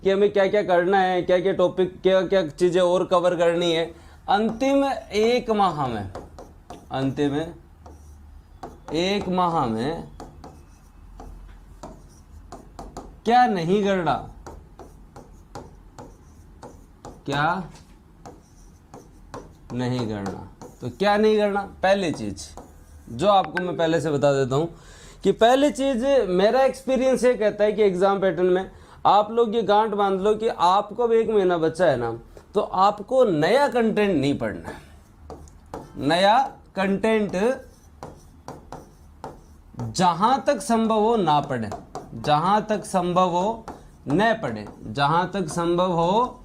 कि हमें क्या क्या करना है, क्या क्या टॉपिक, क्या क्या चीज़ें और कवर करनी है। अंतिम एक माह में, अंतिम एक माह में क्या नहीं करना, क्या नहीं करना। तो क्या नहीं करना, पहली चीज जो आपको मैं पहले से बता देता हूं कि पहली चीज, मेरा एक्सपीरियंस ये कहता है कि एग्जाम पैटर्न में आप लोग ये गांठ बांध लो कि आपको अब 1 महीना बचा है ना, तो आपको नया कंटेंट नहीं पढ़ना है। नया कंटेंट जहां तक संभव हो ना पढ़े, जहां तक संभव हो न पढ़े, जहां तक संभव हो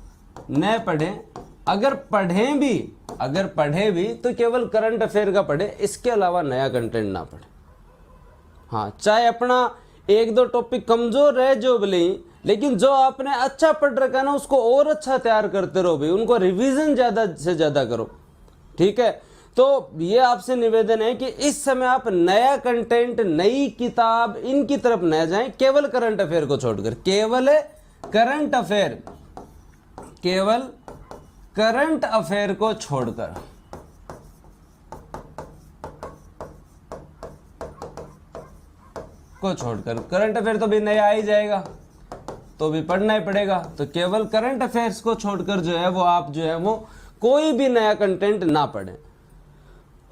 न पढ़े। अगर पढ़े भी तो केवल करंट अफेयर का पढ़े, इसके अलावा नया कंटेंट ना पढ़े। हाँ, चाहे अपना 1-2 टॉपिक कमजोर रहे जो भले, लेकिन जो आपने अच्छा पढ़ रखा ना उसको और अच्छा तैयार करते रहो भाई, उनको रिवीजन ज्यादा से ज्यादा करो, ठीक है। तो ये आपसे निवेदन है कि इस समय आप नया कंटेंट, नई किताब, इनकी तरफ न जाएं, केवल करंट अफेयर को छोड़कर, केवल करंट अफेयर, केवल करंट अफेयर को छोड़कर। करंट अफेयर तो भी नया आ ही जाएगा, तो भी पढ़ना ही पड़ेगा। तो केवल करंट अफेयर्स को छोड़कर जो है वो आप जो है वो कोई भी नया कंटेंट ना पढ़ें।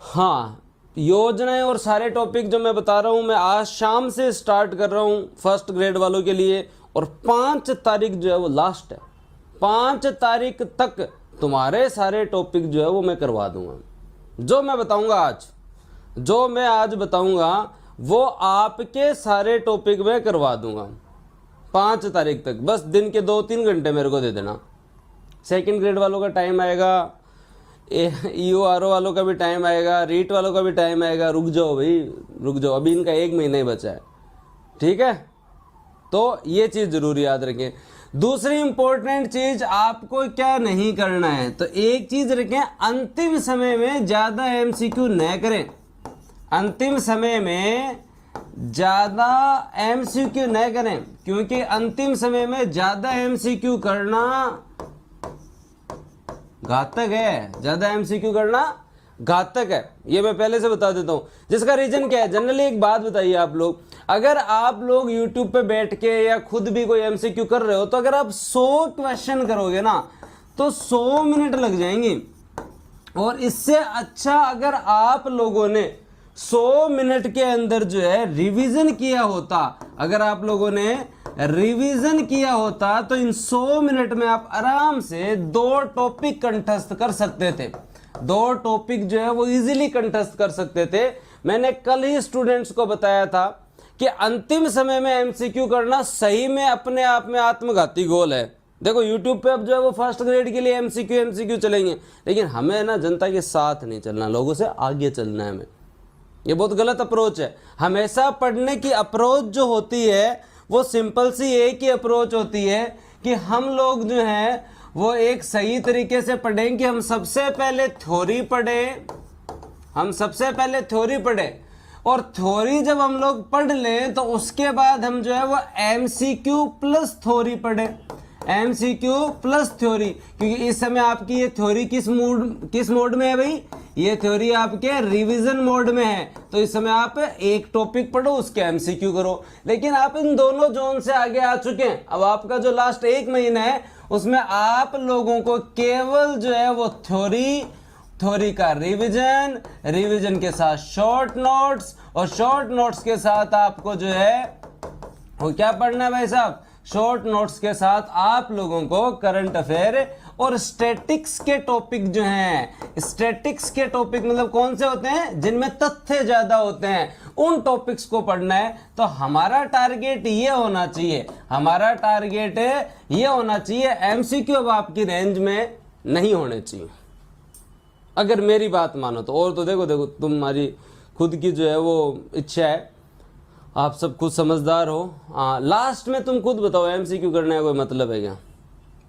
हाँ, योजनाएं और सारे टॉपिक जो मैं बता रहा हूं, मैं आज शाम से स्टार्ट कर रहा हूं फर्स्ट ग्रेड वालों के लिए, और 5 तारीख जो है वो लास्ट है। 5 तारीख तक तुम्हारे सारे टॉपिक जो है वो मैं करवा दूंगा। जो मैं बताऊंगा आज, जो मैं आज बताऊंगा वो आपके सारे टॉपिक में करवा दूंगा 5 तारीख तक। बस दिन के 2-3 घंटे मेरे को दे देना। सेकंड ग्रेड वालों का टाइम आएगा, EORO वालों का भी टाइम आएगा, रीट वालों का भी टाइम आएगा। रुक जाओ भाई, रुक जाओ, अभी इनका 1 महीना ही बचा है, ठीक है। तो ये चीज़ जरूर याद रखें। दूसरी इंपॉर्टेंट चीज आपको क्या नहीं करना है, तो एक चीज रखें, अंतिम समय में ज्यादा MCQ न करें। अंतिम समय में ज्यादा MCQ न करें, क्योंकि अंतिम समय में ज्यादा MCQ करना घातक है। ज्यादा MCQ करना घातक है, ये मैं पहले से बता देता हूं। जिसका रीजन क्या है, जनरली एक बात बताइए आप लोग, अगर आप लोग YouTube पे बैठ के या खुद भी कोई MCQ कर रहे हो, तो अगर आप 100 क्वेश्चन करोगे ना तो 100 मिनट लग जाएंगे। और इससे अच्छा अगर आप लोगों ने 100 मिनट के अंदर जो है रिवीजन किया होता, अगर आप लोगों ने रिवीजन किया होता, तो इन 100 मिनट में आप आराम से 2 टॉपिक कंठस्थ कर सकते थे। 2 टॉपिक जो है वो इजीली कंठस्थ कर सकते थे। मैंने कल ही स्टूडेंट्स को बताया था कि अंतिम समय में MCQ करना सही में अपने आप में आत्मघाती गोल है। देखो YouTube पे अब जो है वो फर्स्ट ग्रेड के लिए MCQ चलेंगे, लेकिन हमें ना जनता के साथ नहीं चलना, लोगों से आगे चलना है हमें। ये बहुत गलत अप्रोच है। हमेशा पढ़ने की अप्रोच जो होती है वो सिंपल सी एक ही अप्रोच होती है कि हम लोग जो है वो एक सही तरीके से पढ़ें कि हम सबसे पहले थ्योरी पढ़ें, हम सबसे पहले थ्योरी पढ़ें, और थ्योरी जब हम लोग पढ़ लें तो उसके बाद हम जो है वो MCQ प्लस थ्योरी पढ़ें। MCQ प्लस थ्योरी, क्योंकि इस समय आपकी ये थ्योरी किस मोड में है भाई, ये थ्योरी आपके रिवीजन मोड में है। तो इस समय आप एक टॉपिक पढ़ो, उसके MCQ करो। लेकिन आप इन दोनों जोन से आगे आ चुके हैं। अब आपका जो लास्ट 1 महीना है उसमें आप लोगों को केवल जो है वो थ्योरी का रिवीजन के साथ शॉर्ट नोट्स, और शॉर्ट नोट्स के साथ आपको जो है वो क्या पढ़ना है भाई साहब, शॉर्ट नोट्स के साथ आप लोगों को करंट अफेयर और स्टैटिक्स के टॉपिक जो हैं, स्टैटिक्स के टॉपिक मतलब कौन से होते हैं, जिनमें तथ्य ज्यादा होते हैं, उन टॉपिक्स को पढ़ना है। तो हमारा टारगेट ये होना चाहिए, हमारा टारगेट ये होना चाहिए, MCQ अब आपकी रेंज में नहीं होने चाहिए, अगर मेरी बात मानो तो। और तो देखो तुम्हारी खुद की जो है वो इच्छा है, आप सब खुद समझदार हो। लास्ट में तुम खुद बताओ MCQ करने का कोई मतलब है क्या?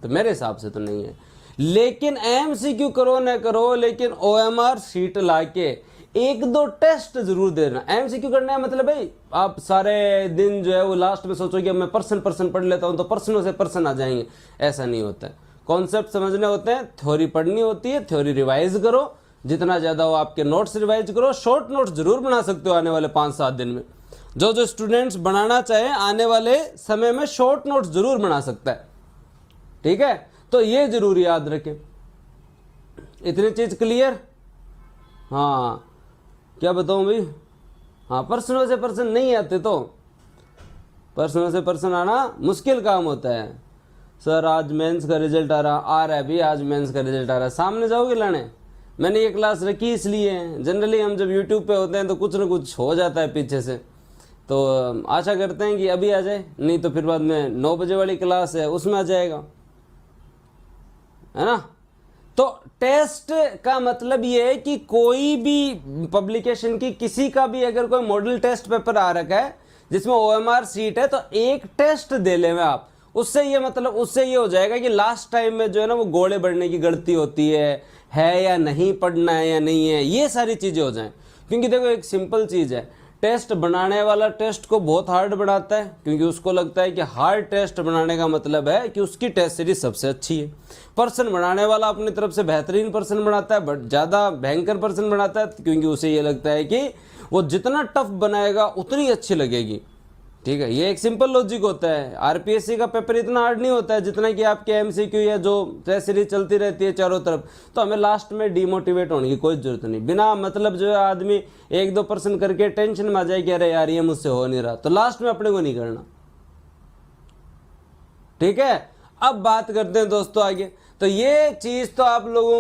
तो मेरे हिसाब से तो नहीं है। लेकिन MCQ करो न करो, लेकिन OMR शीट लाके एक दो टेस्ट जरूर देना। एमसीक्यू करना है मतलब भाई आप सारे दिन जो है वो लास्ट में सोचो कि अब मैं पर्सन पढ़ लेता हूं तो पर्सनों से पर्सन आ जाएंगे, ऐसा नहीं होता है। कॉन्सेप्ट समझने होते हैं, थ्योरी पढ़नी होती है, थ्योरी रिवाइज करो, जितना ज़्यादा हो आपके नोट्स रिवाइज करो। शॉर्ट नोट्स जरूर बना सकते हो आने वाले 5-7 दिन में। जो स्टूडेंट्स बनाना चाहे आने वाले समय में शॉर्ट नोट्स जरूर बना सकता है, ठीक है। तो ये जरूर याद रखें। इतनी चीज क्लियर? हाँ, क्या बताऊं भाई? हाँ, पर्सनों से पर्सन नहीं आते तो पर्सनों से पर्सन आना मुश्किल काम होता है। सर आज मेंस का रिजल्ट आ रहा है भी, आज मेंस का रिजल्ट आ रहा है, सामने जाओगे लाने? मैंने ये क्लास रखी इसलिए, जनरली हम जब यूट्यूब पे होते हैं तो कुछ ना कुछ हो जाता है पीछे से, तो आशा करते हैं कि अभी आ जाए, नहीं तो फिर बाद में 9 बजे वाली क्लास है उसमें आ जाएगा, है ना। तो टेस्ट का मतलब ये है कि कोई भी पब्लिकेशन की किसी का भी अगर कोई मॉडल टेस्ट पेपर आ रखा है जिसमें OMR सीट है तो एक टेस्ट दे लेंगे आप, उससे ये मतलब उससे ये हो जाएगा कि लास्ट टाइम में जो है ना वो गोले बढ़ने की गलती होती है या नहीं पढ़ना है या नहीं है, ये सारी चीजें हो जाएं। क्योंकि देखो एक सिंपल चीज है, टेस्ट बनाने वाला टेस्ट को बहुत हार्ड बनाता है क्योंकि उसको लगता है कि हार्ड टेस्ट बनाने का मतलब है कि उसकी टेस्ट सीरीज सबसे अच्छी है। पर्सन बनाने वाला अपनी तरफ से बेहतरीन पर्सन बनाता है, बट ज़्यादा भयंकर पर्सन बनाता है क्योंकि उसे ये लगता है कि वो जितना टफ बनाएगा उतनी अच्छी लगेगी, ठीक है। ये एक सिंपल लॉजिक होता है। आरपीएससी का पेपर इतना हार्ड नहीं होता है जितना कि आपके एमसीक्यू या जो टेस्ट सीरीज चलती रहती है चारों तरफ, तो हमें लास्ट में डिमोटिवेट होने की कोई जरूरत नहीं। बिना मतलब जो है आदमी 1-2% करके टेंशन में आ जाए कि अरे यार ये मुझसे हो नहीं रहा, तो लास्ट में अपने को नहीं करना, ठीक है। अब बात करते हैं दोस्तों आगे। तो ये चीज तो आप लोगों